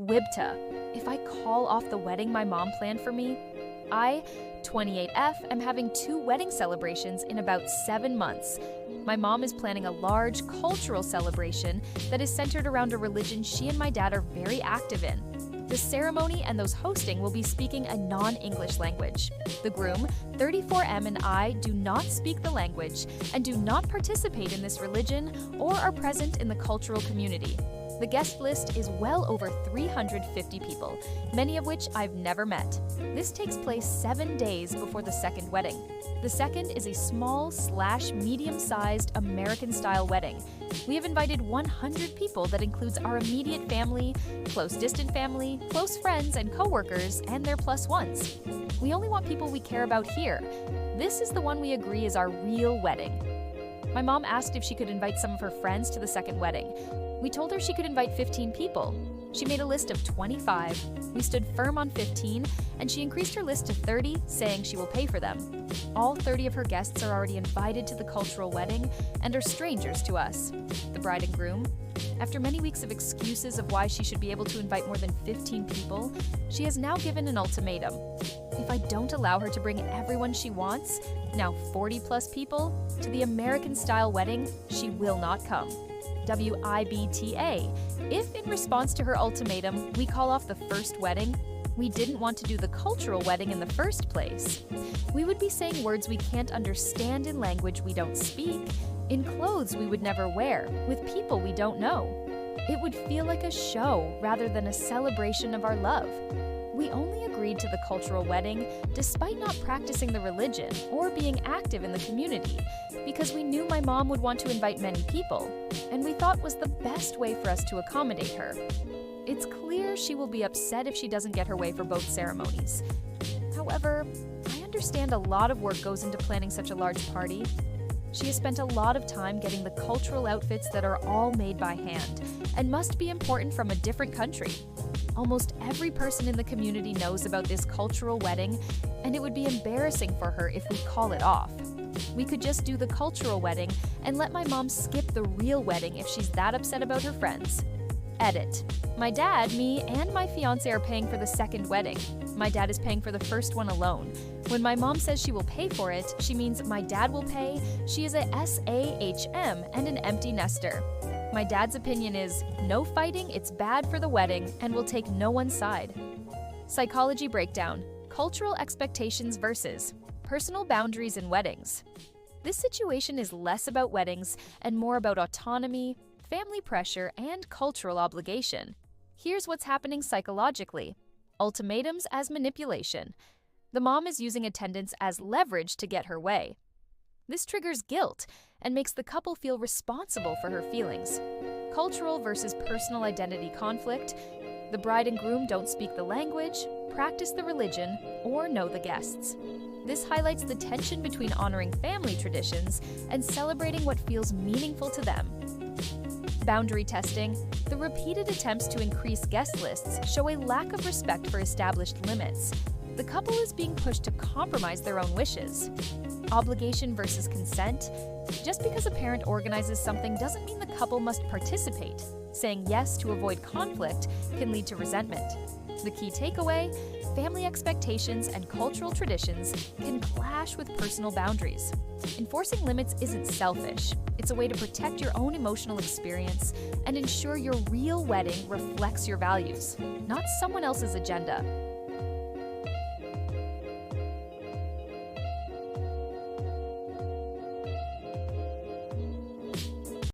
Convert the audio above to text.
WIBTA, if I call off the wedding my mom planned for me, I, 28F, am having 2 wedding celebrations in about 7 months. My mom is planning a large cultural celebration that is centered around a religion she and my dad are very active in. The ceremony and those hosting will be speaking a non-English language. The groom, 34M, and I do not speak the language and do not participate in this religion or are present in the cultural community. The guest list is well over 350 people, many of which I've never met. This takes place 7 days before the second wedding. The second is a small/medium-sized American-style wedding. We have invited 100 people that includes our immediate family, close distant family, close friends and coworkers, and their plus ones. We only want people we care about here. This is the one we agree is our real wedding. My mom asked if she could invite some of her friends to the second wedding. We told her she could invite 15 people. She made a list of 25. We stood firm on 15, and she increased her list to 30, saying she will pay for them. All 30 of her guests are already invited to the cultural wedding and are strangers to us. The bride and groom, after many weeks of excuses of why she should be able to invite more than 15 people, she has now given an ultimatum. If I don't allow her to bring everyone she wants, now 40+ people, to the American-style wedding, she will not come. WIBTA. If in response to her ultimatum, we call off the first wedding, we didn't want to do the cultural wedding in the first place. We would be saying words we can't understand in language we don't speak, in clothes we would never wear, with people we don't know. It would feel like a show rather than a celebration of our love. We only agreed to the cultural wedding despite not practicing the religion or being active in the community because we knew my mom would want to invite many people, and we thought was the best way for us to accommodate her. It's clear she will be upset if she doesn't get her way for both ceremonies. However, I understand a lot of work goes into planning such a large party. She has spent a lot of time getting the cultural outfits that are all made by hand and must be imported from a different country. Almost every person in the community knows about this cultural wedding, and it would be embarrassing for her if we call it off. We could just do the cultural wedding and let my mom skip the real wedding if she's that upset about her friends. Edit. My dad, me, and my fiancé are paying for the second wedding. My dad is paying for the first one alone. When my mom says she will pay for it, she means my dad will pay. She is a SAHM and an empty nester. My dad's opinion is, no fighting, it's bad for the wedding, and will take no one's side. Psychology breakdown. Cultural expectations versus personal boundaries in weddings. This situation is less about weddings and more about autonomy, family pressure, and cultural obligation. Here's what's happening psychologically. Ultimatums as manipulation. The mom is using attendance as leverage to get her way. This triggers guilt and makes the couple feel responsible for her feelings. Cultural versus personal identity conflict. The bride and groom don't speak the language, practice the religion, or know the guests. This highlights the tension between honoring family traditions and celebrating what feels meaningful to them. Boundary testing. The repeated attempts to increase guest lists show a lack of respect for established limits. The couple is being pushed to compromise their own wishes. Obligation versus consent. Just because a parent organizes something doesn't mean the couple must participate. Saying yes to avoid conflict can lead to resentment. The key takeaway: family expectations and cultural traditions can clash with personal boundaries. Enforcing limits isn't selfish. It's a way to protect your own emotional experience and ensure your real wedding reflects your values, not someone else's agenda.